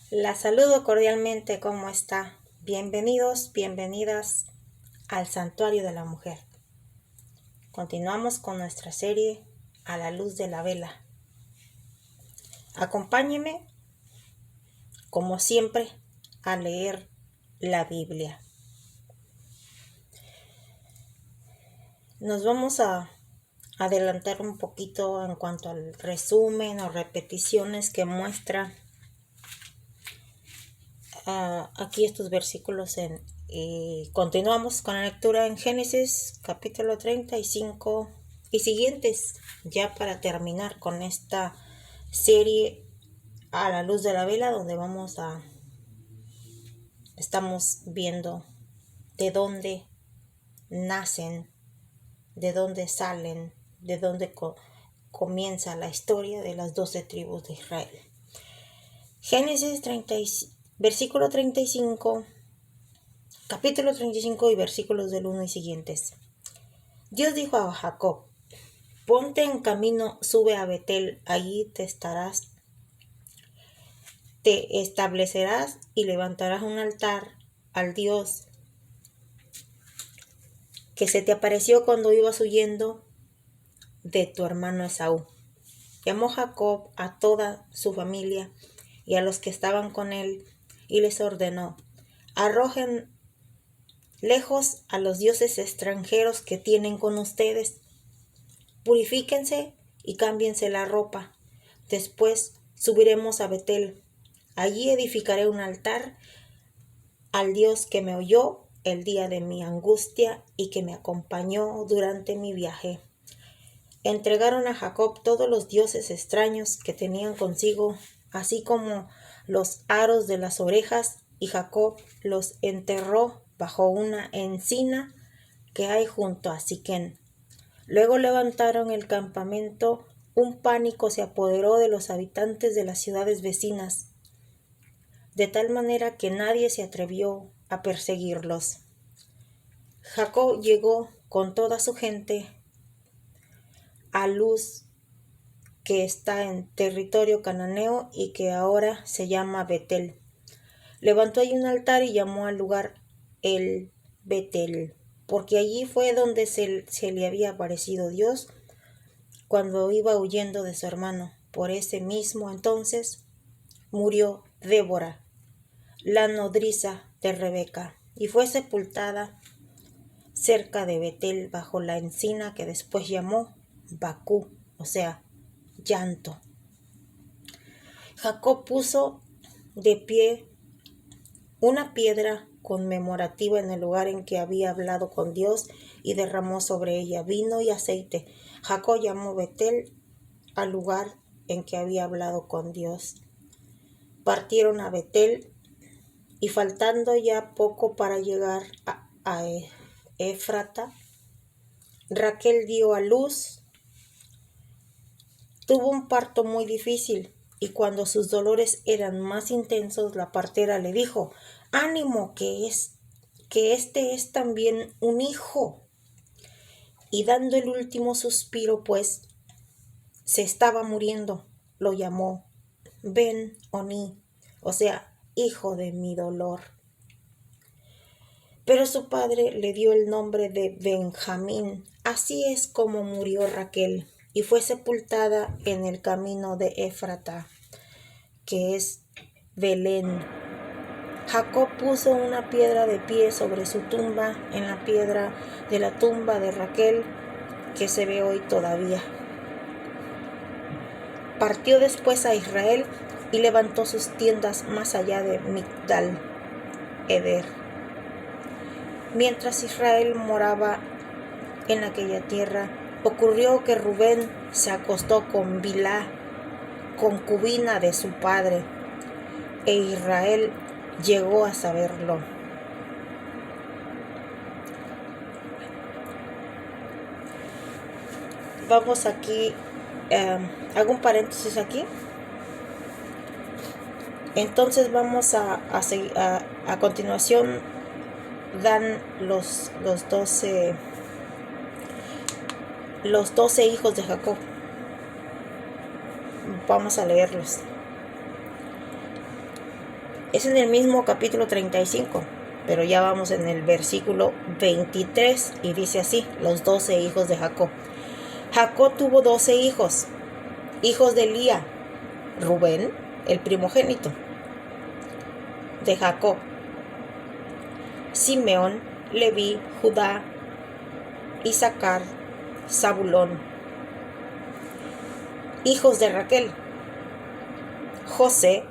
La saludo cordialmente, ¿cómo está? Bienvenidos, bienvenidas al Santuario de la Mujer. Continuamos con nuestra serie A la luz de la vela. Acompáñeme, como siempre, a leer la Biblia. Nos vamos a adelantar un poquito en cuanto al resumen o repeticiones que muestra aquí estos versículos continuamos con la lectura en Génesis capítulo 35 y siguientes, ya para terminar con esta serie A la luz de la vela, donde estamos viendo de dónde nacen, de dónde salen, de dónde comienza la historia de las 12 tribus de Israel. Génesis 30, versículo 35, capítulo 35 y versículos del 1 y siguientes. Dios dijo a Jacob: ponte en camino, sube a Betel, allí te establecerás y levantarás un altar al Dios que se te apareció cuando ibas huyendo de tu hermano Esaú. Llamó Jacob a toda su familia y a los que estaban con él y les ordenó: arrojen lejos a los dioses extranjeros que tienen con ustedes. Purifíquense y cámbiense la ropa. Después subiremos a Betel. Allí edificaré un altar al Dios que me oyó el día de mi angustia y que me acompañó durante mi viaje. Entregaron a Jacob todos los dioses extraños que tenían consigo, así como los aros de las orejas, y Jacob los enterró bajo una encina que hay junto a Siquén. Luego levantaron el campamento, un pánico se apoderó de los habitantes de las ciudades vecinas, de tal manera que nadie se atrevió a perseguirlos. Jacob llegó con toda su gente a Luz, que está en territorio cananeo y que ahora se llama Betel. Levantó allí un altar y llamó al lugar el Betel, porque allí fue donde se le había aparecido Dios cuando iba huyendo de su hermano. Por ese mismo entonces murió Débora, la nodriza de Rebeca, y fue sepultada cerca de Betel bajo la encina que después llamó Bacú, o sea, llanto. Jacob puso de pie una piedra conmemorativa en el lugar en que había hablado con Dios y derramó sobre ella vino y aceite. Jacob llamó Betel al lugar en que había hablado con Dios. Partieron a Betel y faltando ya poco para llegar a Éfrata, Raquel dio a luz. Tuvo un parto muy difícil y cuando sus dolores eran más intensos, la partera le dijo: ánimo, que este es también un hijo. Y dando el último suspiro, pues se estaba muriendo, lo llamó Ben-Oni, o sea, hijo de mi dolor. Pero su padre le dio el nombre de Benjamín. Así es como murió Raquel, y fue sepultada en el camino de Éfrata, que es Belén. Jacob puso una piedra de pie sobre su tumba, en la piedra de la tumba de Raquel, que se ve hoy todavía. Partió después a Israel y levantó sus tiendas más allá de Migdal Eder. Mientras Israel moraba en aquella tierra, ocurrió que Rubén se acostó con Bilhá, concubina de su padre, e Israel llegó a saberlo. Vamos aquí, hago un paréntesis aquí. Entonces vamos a continuación dan los 12 hijos de Jacob. Vamos a leerlos. Es en el mismo capítulo 35, pero ya vamos en el versículo 23 y dice así, los 12 hijos de Jacob. Jacob tuvo 12 hijos de Lía, Rubén, el primogénito de Jacob, Simeón, Leví, Judá, Isaacar, Zabulón. Hijos de Raquel, José,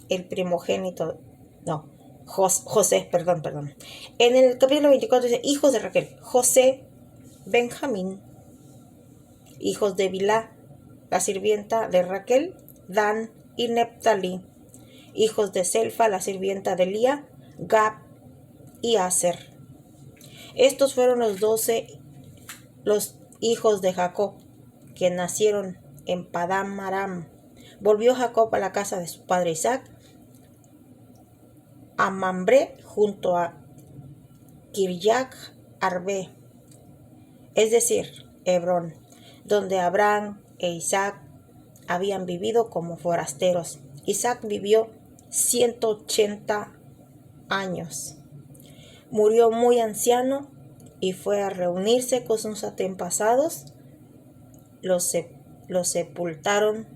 el primogénito, no, José, perdón. En el capítulo 24 dice, hijos de Raquel, José, Benjamín. Hijos de Bilá, la sirvienta de Raquel, Dan y Neptalí. Hijos de Selfa, la sirvienta de Lía, Gad y Aser. Estos fueron los hijos de Jacob, que nacieron en Padán Aram. Volvió Jacob a la casa de su padre Isaac, a Mambré, junto a Kirjat Arbe, es decir, Hebrón, donde Abraham e Isaac habían vivido como forasteros. Isaac vivió 180 años. Murió muy anciano y fue a reunirse con sus antepasados. Los sepultaron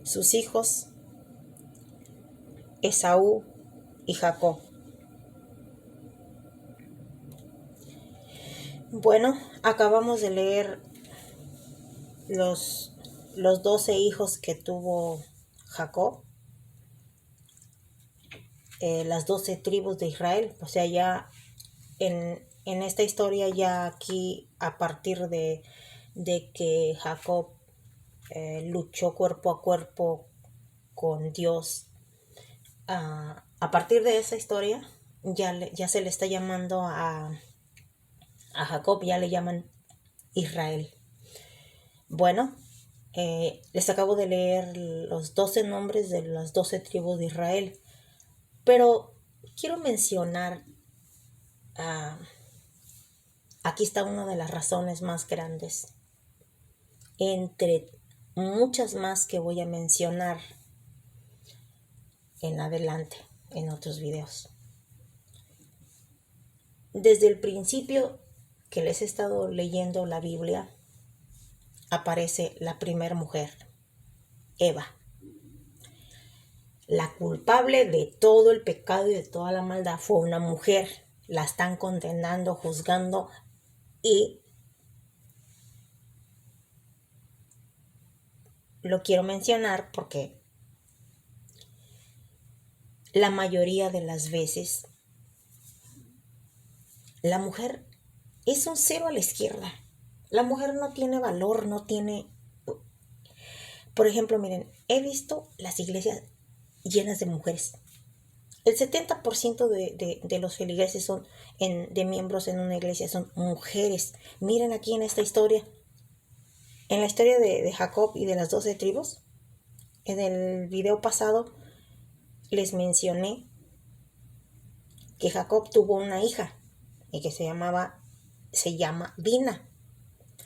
sus hijos Esaú y Jacob. Bueno, acabamos de leer los 12 hijos que tuvo Jacob, las 12 tribus de Israel. O sea, ya en esta historia, ya aquí, a partir de que Jacob luchó cuerpo a cuerpo con Dios, a partir de esa historia ya se le está llamando a Jacob, ya le llaman Israel. Bueno, les acabo de leer los 12 nombres de las 12 tribus de Israel, pero quiero mencionar, aquí está una de las razones más grandes, entre muchas más que voy a mencionar en adelante en otros videos. Desde el principio que les he estado leyendo la Biblia, aparece la primera mujer, Eva, la culpable de todo el pecado y de toda la maldad. Fue una mujer. La están condenando, juzgando, y lo quiero mencionar porque la mayoría de las veces la mujer es un cero a la izquierda. La mujer no tiene valor, no tiene... Por ejemplo, miren, he visto las iglesias llenas de mujeres. El 70% de los feligreses de miembros en una iglesia son mujeres. Miren aquí en esta historia, en la historia de Jacob y de las 12 tribus. En el video pasado les mencioné que Jacob tuvo una hija y que se llama Dina.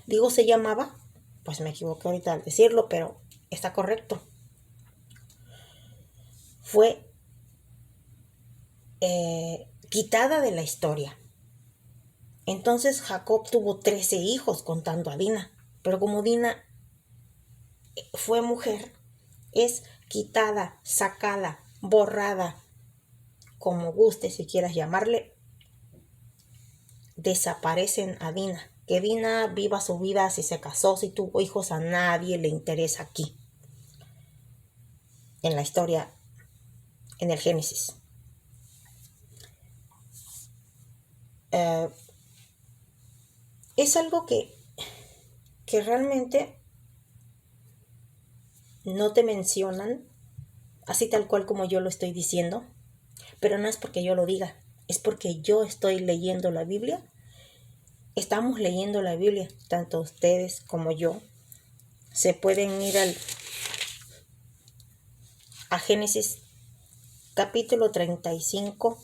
Digo se llamaba, pues me equivoqué ahorita al decirlo, pero está correcto. Fue quitada de la historia. Entonces Jacob tuvo 13 hijos contando a Dina, pero como Dina fue mujer, es quitada, sacada, borrada, como guste si quieras llamarle. Desaparecen a Dina. Que Dina viva su vida, si se casó, si tuvo hijos, a nadie le interesa aquí. En la historia, en el Génesis. Es algo que realmente no te mencionan así tal cual como yo lo estoy diciendo, pero no es porque yo lo diga, es porque yo estoy leyendo la Biblia. Estamos leyendo la Biblia, tanto ustedes como yo. Se pueden ir a Génesis capítulo 35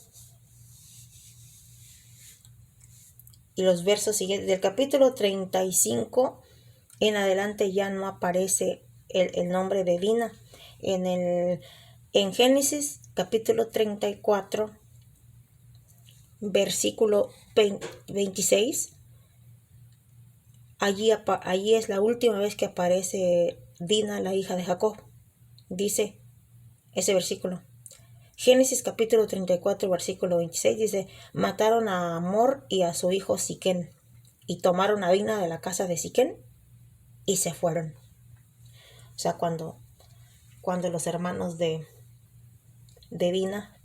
y los versos siguientes. Del capítulo 35 en adelante ya no aparece el nombre de Dina. En En Génesis capítulo 34, versículo 26, allí es la última vez que aparece Dina, la hija de Jacob. Dice ese versículo. Génesis capítulo 34, versículo 26 dice: mataron a Hamor y a su hijo Siquén, y tomaron a Dina de la casa de Siquén y se fueron. O sea, cuando los hermanos de Dina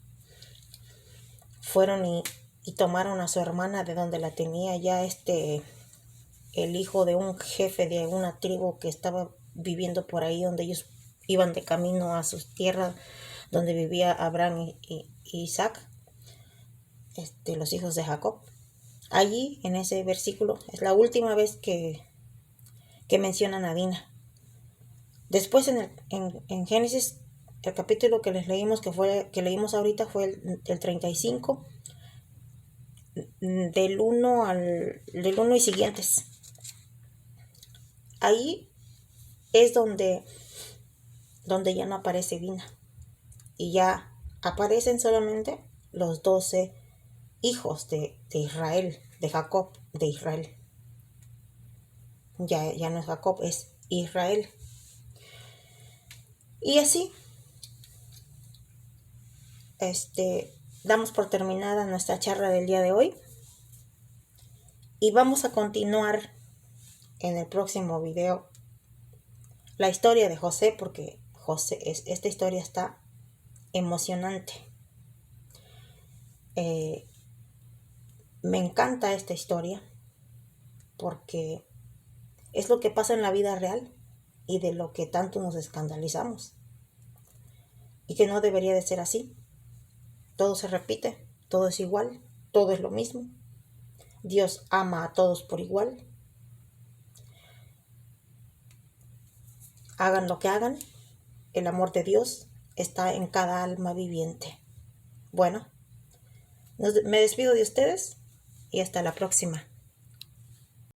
fueron y tomaron a su hermana de donde la tenía ya el hijo de un jefe de una tribu que estaba viviendo por ahí, donde ellos iban de camino a sus tierras, donde vivía Abraham y Isaac, los hijos de Jacob. Allí, en ese versículo, es la última vez que mencionan a Dina. Después en Génesis, el capítulo que les leímos, que leímos ahorita, fue el 35, del 1 y siguientes. Ahí es donde ya no aparece Dina, y ya aparecen solamente los 12 hijos de Israel, de Jacob, de Israel. Ya no es Jacob, es Israel. Y así, damos por terminada nuestra charla del día de hoy, y vamos a continuar en el próximo video la historia de José, porque esta historia está emocionante. Me encanta esta historia porque es lo que pasa en la vida real y de lo que tanto nos escandalizamos, y que no debería de ser así. Todo se repite, todo es igual, todo es lo mismo. Dios ama a todos por igual. Hagan lo que hagan, el amor de Dios está en cada alma viviente. Bueno, me despido de ustedes y hasta la próxima.